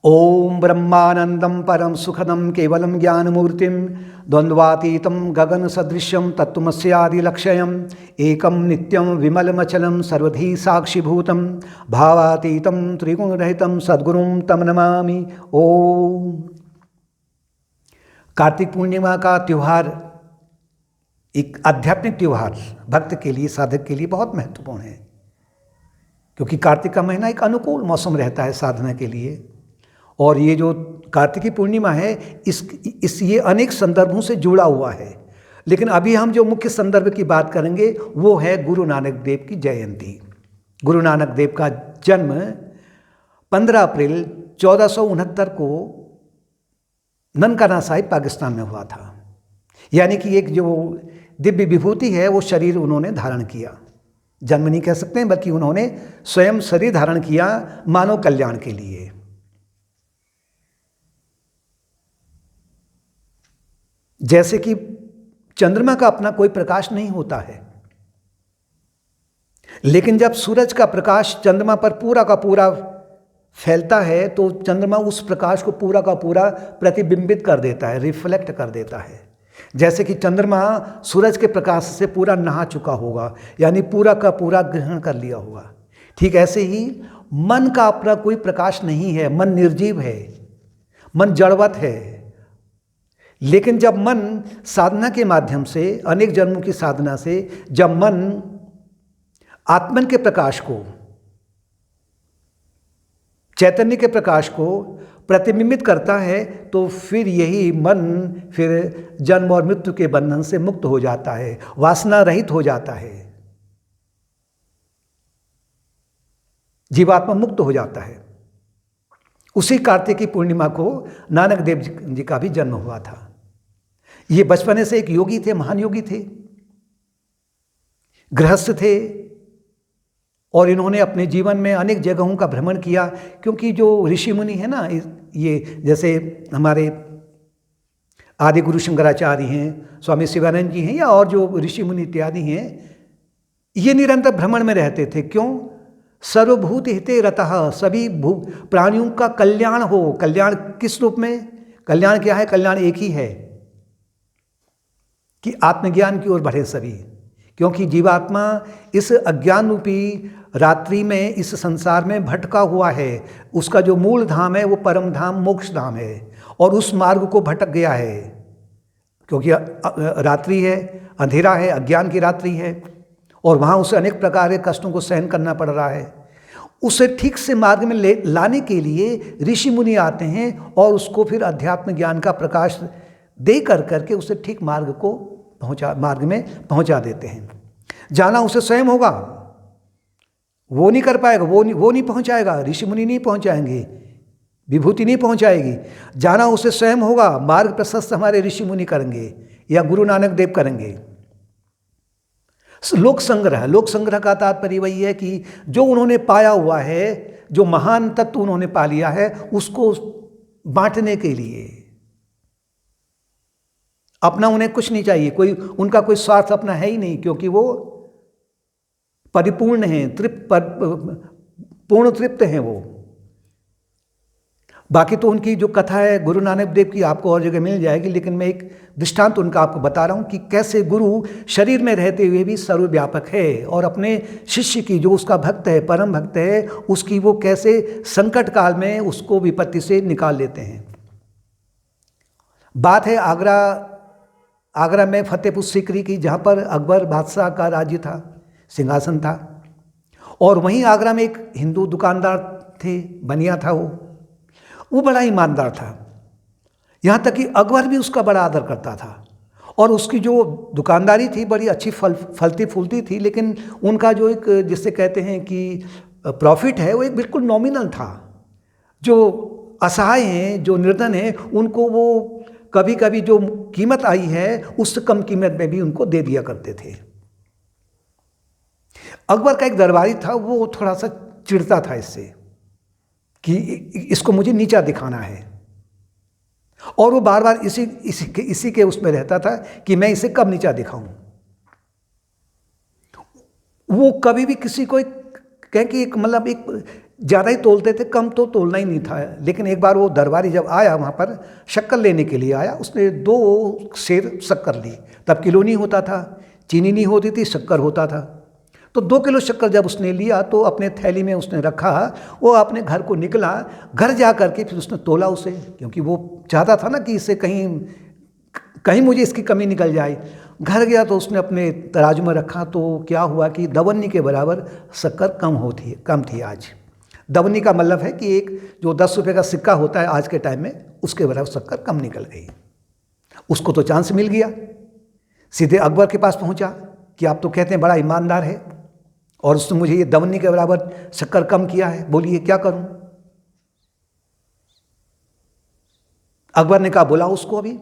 ओम ब्रह्मानंदं परम सुखदं केवलं ज्ञानमूर्तिं द्वंद्वातीतं गगन सदृश्यं तत्त्वमस्यादिलक्ष्यम् एकं नित्यं विमलमचलं सर्वधी साक्षिभूतं भावातीतं त्रिगुणरहितं सद्गुरुं तम नमामि। ओम। कार्तिक पूर्णिमा का त्यौहार एक आध्यात्मिक त्यौहार भक्त के लिए, साधक के लिए बहुत महत्वपूर्ण है, क्योंकि कार्तिक का महीना एक अनुकूल मौसम रहता है साधना के लिए। और ये जो कार्तिकी पूर्णिमा है ये अनेक संदर्भों से जुड़ा हुआ है, लेकिन अभी हम जो मुख्य संदर्भ की बात करेंगे वो है गुरु नानक देव की जयंती। गुरु नानक देव का जन्म 15 अप्रैल 1469 को ननकाना साहिब पाकिस्तान में हुआ था। यानी कि एक जो दिव्य विभूति है वो शरीर उन्होंने धारण किया, जन्म नहीं कह सकते हैं बल्कि उन्होंने स्वयं शरीर धारण किया मानव कल्याण के लिए। जैसे कि चंद्रमा का अपना कोई प्रकाश नहीं होता है, लेकिन जब सूरज का प्रकाश चंद्रमा पर पूरा का पूरा फैलता है तो चंद्रमा उस प्रकाश को पूरा का पूरा प्रतिबिंबित कर देता है, रिफ्लेक्ट कर देता है। जैसे कि चंद्रमा सूरज के प्रकाश से पूरा नहा चुका होगा, यानी पूरा का पूरा ग्रहण कर लिया होगा। ठीक ऐसे ही मन का अपना कोई प्रकाश नहीं है, मन निर्जीव है, मन जड़वत है। लेकिन जब मन साधना के माध्यम से, अनेक जन्मों की साधना से जब मन आत्मन के प्रकाश को, चैतन्य के प्रकाश को प्रतिबिंबित करता है तो फिर यही मन फिर जन्म और मृत्यु के बंधन से मुक्त हो जाता है, वासना रहित हो जाता है, जीवात्मा मुक्त हो जाता है। उसी कार्तिकी पूर्णिमा को नानक देव जी का भी जन्म हुआ था। ये बचपने से एक योगी थे, महान योगी थे, गृहस्थ थे, और इन्होंने अपने जीवन में अनेक जगहों का भ्रमण किया। क्योंकि जो ऋषि मुनि है ना, ये जैसे हमारे आदि गुरु शंकराचार्य हैं, स्वामी शिवानंद जी हैं, या और जो ऋषि मुनि इत्यादि हैं, ये निरंतर भ्रमण में रहते थे। क्यों? सर्वभूत हिते रतः, सभी प्राणियों का कल्याण हो। कल्याण किस रूप में? कल्याण क्या है? कल्याण एक ही है कि आत्मज्ञान की ओर बढ़े सभी। क्योंकि जीवात्मा इस अज्ञान रूपी रात्रि में, इस संसार में भटका हुआ है। उसका जो मूल धाम है वो परम धाम मोक्ष धाम है, और उस मार्ग को भटक गया है। क्योंकि रात्रि है, अंधेरा है, अज्ञान की रात्रि है, और वहाँ उसे अनेक प्रकार के कष्टों को सहन करना पड़ रहा है। उसे ठीक से मार्ग में लाने के लिए ऋषि मुनि आते हैं और उसको फिर अध्यात्म ज्ञान का प्रकाश दे करके उसे ठीक मार्ग में पहुंचा देते हैं। जाना उसे स्वयं होगा, वो नहीं कर पाएगा, वो नहीं पहुंचाएगा, ऋषि मुनि नहीं पहुंचाएंगे, विभूति नहीं पहुंचाएगी। जाना उसे स्वयं होगा। मार्ग प्रशस्त हमारे ऋषि मुनि करेंगे या गुरु नानक देव करेंगे। लोक संग्रह का तात्पर्य वही है कि जो उन्होंने पाया हुआ है, जो महान तत्व उन्होंने पा लिया है, उसको बांटने के लिए। अपना उन्हें कुछ नहीं चाहिए, उनका कोई स्वार्थ अपना है ही नहीं, क्योंकि वो परिपूर्ण हैं, पूर्ण तृप्त हैं वो। बाकी तो उनकी जो कथा है गुरु नानक देव की आपको और जगह मिल जाएगी, लेकिन मैं एक दृष्टांत उनका आपको बता रहा हूँ कि कैसे गुरु शरीर में रहते हुए भी सर्वव्यापक है, और अपने शिष्य की, जो उसका भक्त है, परम भक्त है, उसकी वो कैसे संकट काल में उसको विपत्ति से निकाल लेते हैं। बात है आगरा में फतेहपुर सीकरी की, जहाँ पर अकबर बादशाह का राज्य था, सिंहासन था। और वहीं आगरा में एक हिंदू दुकानदार थे, बनिया था वो बड़ा ईमानदार था। यहाँ तक कि अकबर भी उसका बड़ा आदर करता था, और उसकी जो दुकानदारी थी बड़ी अच्छी फलती फूलती थी। लेकिन उनका जो एक, जिससे कहते हैं कि प्रॉफिट है, वो एक बिल्कुल नॉमिनल था। जो असहाय हैं, जो निर्धन हैं, उनको वो कभी कभी जो कीमत आई है उससे कम कीमत में भी उनको दे दिया करते थे। अकबर का एक दरबारी था, वो थोड़ा सा चिढ़ता था इससे कि इसको मुझे नीचा दिखाना है, और वो बार बार इसी के उसमें रहता था कि मैं इसे कब नीचा दिखाऊं। वो कभी भी किसी को कह कि एक ज़्यादा ही तोलते थे, कम तो तोलना ही नहीं था। लेकिन एक बार वो दरबारी जब आया वहाँ पर शक्कर लेने के लिए आया, उसने 2 सेर शक्कर ली। तब किलो नहीं होता था, चीनी नहीं होती थी, शक्कर होता था। तो 2 किलो शक्कर जब उसने लिया तो अपने थैली में उसने रखा, वो अपने घर को निकला। घर जा कर के फिर उसने तोला उसे, क्योंकि वो चाहता था ना कि इससे कहीं मुझे इसकी कमी निकल जाए। घर गया तो उसने अपने तराजू में रखा, तो क्या हुआ कि दवन्नी के बराबर शक्कर कम थी आज। दवन्नी का मतलब है कि एक जो 10 रुपये का सिक्का होता है आज के टाइम में, उसके बराबर शक्कर कम निकल गई। उसको तो चांस मिल गया, सीधे अकबर के पास पहुंचा कि आप तो कहते हैं बड़ा ईमानदार है और उसने मुझे ये दवन्नी के बराबर शक्कर कम किया है, बोलिए क्या करूं। अकबर ने कहा बुला उसको, अभी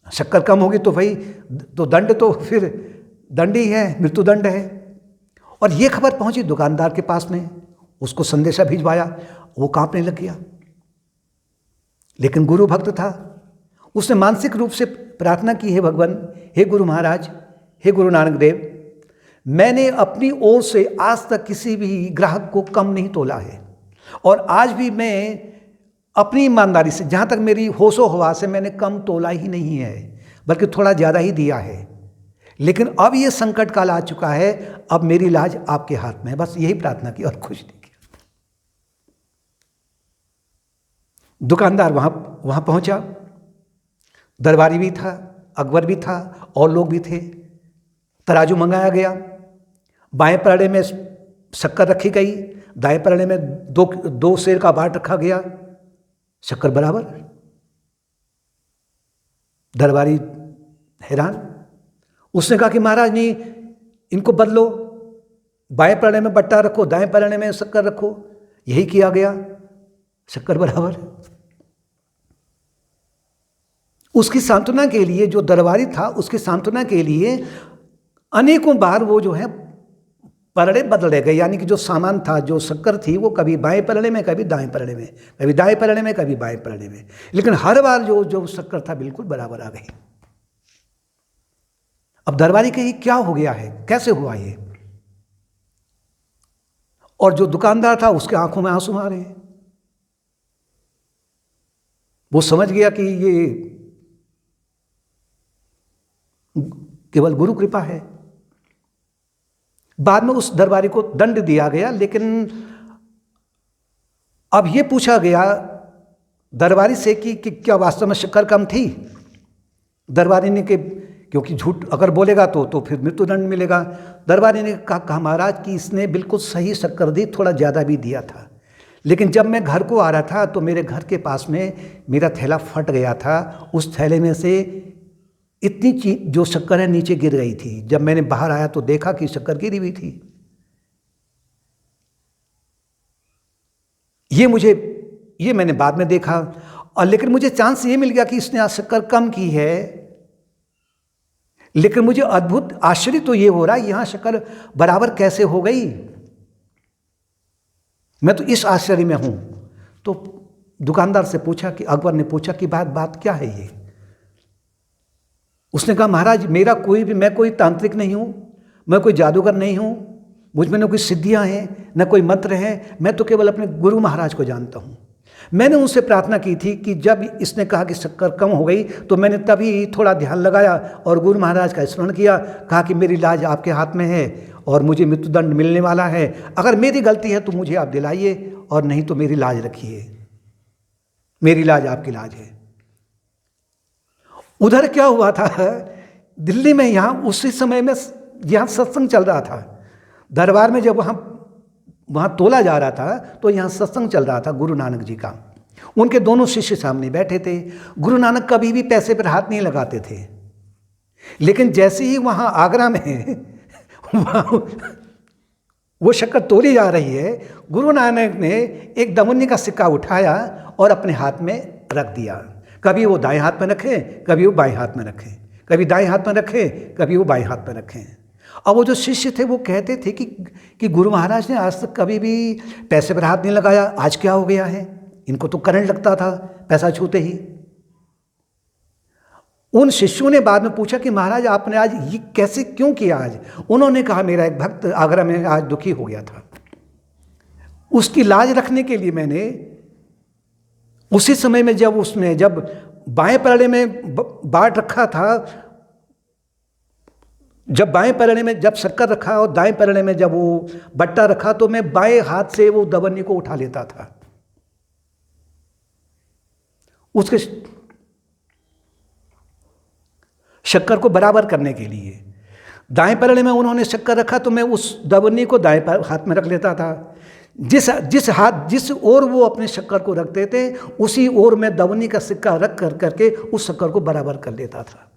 शक्कर कम होगी तो भाई तो दंड तो फिर दंड ही है, मृत्युदंड है। और ये खबर पहुंची दुकानदार के पास में, उसको संदेशा भिजवाया, वो कांपने लग गया। लेकिन गुरु भक्त था, उसने मानसिक रूप से प्रार्थना की, हे भगवान, हे गुरु महाराज, हे गुरु नानक देव, मैंने अपनी ओर से आज तक किसी भी ग्राहक को कम नहीं तोला है, और आज भी मैं अपनी ईमानदारी से, जहाँ तक मेरी होशो हवास से, मैंने कम तोला ही नहीं है, बल्कि थोड़ा ज़्यादा ही दिया है। लेकिन अब ये संकट काल आ चुका है, अब मेरी लाज आपके हाथ में है। बस यही प्रार्थना की और कुछ नहीं किया। दुकानदार वहाँ पहुँचा, दरबारी भी था, अकबर भी था और लोग भी थे। तराजू मंगाया गया, बाएं पलड़े में शक्कर रखी गई, दाएं पलड़े में 2 सेर का बाट रखा गया, शक्कर बराबर। दरबारी हैरान, उसने कहा कि महाराज नहीं, इनको बदलो, बाएं पलड़े में बट्टा रखो, दाएं पलड़े में शक्कर रखो। यही किया गया, शक्कर बराबर। उसकी सांत्वना के लिए, जो दरबारी था, उसकी सांत्वना के लिए अनेकों बार वो जो है पलड़े बदले गए, यानी कि जो सामान था, जो शक्कर थी, वो कभी बाएं पलड़े में, कभी दाएं पलड़े में, कभी दाएं पलड़े में, कभी बाएं पलड़े में, लेकिन हर बार जो शक्कर था बिल्कुल बराबर आ गई। अब दरबारी कही क्या हो गया है, कैसे हुआ ये? और जो दुकानदार था उसके आंखों में आंसू आ रहे हैं। वो समझ गया कि ये केवल गुरु कृपा है। बाद में उस दरबारी को दंड दिया गया, लेकिन अब ये पूछा गया दरबारी से कि क्या वास्तव में शक्कर कम थी? दरबारी ने क्योंकि झूठ अगर बोलेगा तो फिर मृत्युदंड मिलेगा। दरबारी ने कहा महाराज कि इसने बिल्कुल सही शक्कर दी, थोड़ा ज़्यादा भी दिया था, लेकिन जब मैं घर को आ रहा था तो मेरे घर के पास में मेरा थैला फट गया था, उस थैले में से इतनी जो शक्कर है नीचे गिर गई थी। जब मैंने बाहर आया तो देखा कि शक्कर गिरी हुई थी। ये मैंने बाद में देखा, और लेकिन मुझे चांस ये मिल गया कि इसने आज शक्कर कम की है। लेकिन मुझे अद्भुत आश्चर्य तो ये हो रहा है, यहां शक्कर बराबर कैसे हो गई? मैं तो इस आश्चर्य में हूं। तो दुकानदार से पूछा कि अकबर ने पूछा कि बात क्या है ये? उसने कहा महाराज मैं कोई तांत्रिक नहीं हूं, मैं कोई जादूगर नहीं हूं, मुझ में न कोई सिद्धियां हैं, न कोई मंत्र हैं, मैं तो केवल अपने गुरु महाराज को जानता हूं। मैंने उनसे प्रार्थना की थी कि जब इसने कहा कि शक्कर कम हो गई तो मैंने तभी थोड़ा ध्यान लगाया और गुरु महाराज का स्मरण किया, कहा कि मेरी लाज आपके हाथ में है और मुझे मृत्युदंड मिलने वाला है। अगर मेरी गलती है तो मुझे आप दिलाइए, और नहीं तो मेरी लाज रखिए, मेरी लाज आपकी लाज है। उधर क्या हुआ था, दिल्ली में यहाँ उसी समय में यहाँ सत्संग चल रहा था। दरबार में जब वहाँ तोला जा रहा था तो यहाँ सत्संग चल रहा था गुरु नानक जी का। उनके दोनों शिष्य सामने बैठे थे। गुरु नानक कभी भी पैसे पर हाथ नहीं लगाते थे, लेकिन जैसे ही वहाँ आगरा में वो शक्कर तोली जा रही है, गुरु नानक ने एक दवन्नी का सिक्का उठाया और अपने हाथ में रख दिया। कभी वो दाएं हाथ में रखें, कभी वो बाएं हाथ में रखें, कभी दाएं हाथ में रखें, कभी वो बाएं हाथ में रखें। और वो जो शिष्य थे वो कहते थे कि गुरु महाराज ने आज तक कभी भी पैसे पर हाथ नहीं लगाया, आज क्या हो गया है? इनको तो करंट लगता था पैसा छूते ही। उन शिष्यों ने बाद में पूछा कि महाराज आपने आज ये कैसे क्यों किया आज? उन्होंने कहा मेरा एक भक्त आगरा में आज दुखी हो गया था, उसकी लाज रखने के लिए मैंने उसी समय में जब बाएं पैरने में बाट रखा था, जब बाएं पैरने में जब शक्कर रखा और दाएं पैरने में जब वो बट्टा रखा, तो मैं बाएं हाथ से वो दवन्नी को उठा लेता था। उसके शक्कर को बराबर करने के लिए दाएं पैरने में उन्होंने शक्कर रखा, तो मैं उस दवन्नी को दाएं हाथ में रख लेता था। जिस ओर वो अपने शक्कर को रखते थे, उसी ओर मैं दवनी का सिक्का रख करके उस शक्कर को बराबर कर लेता था।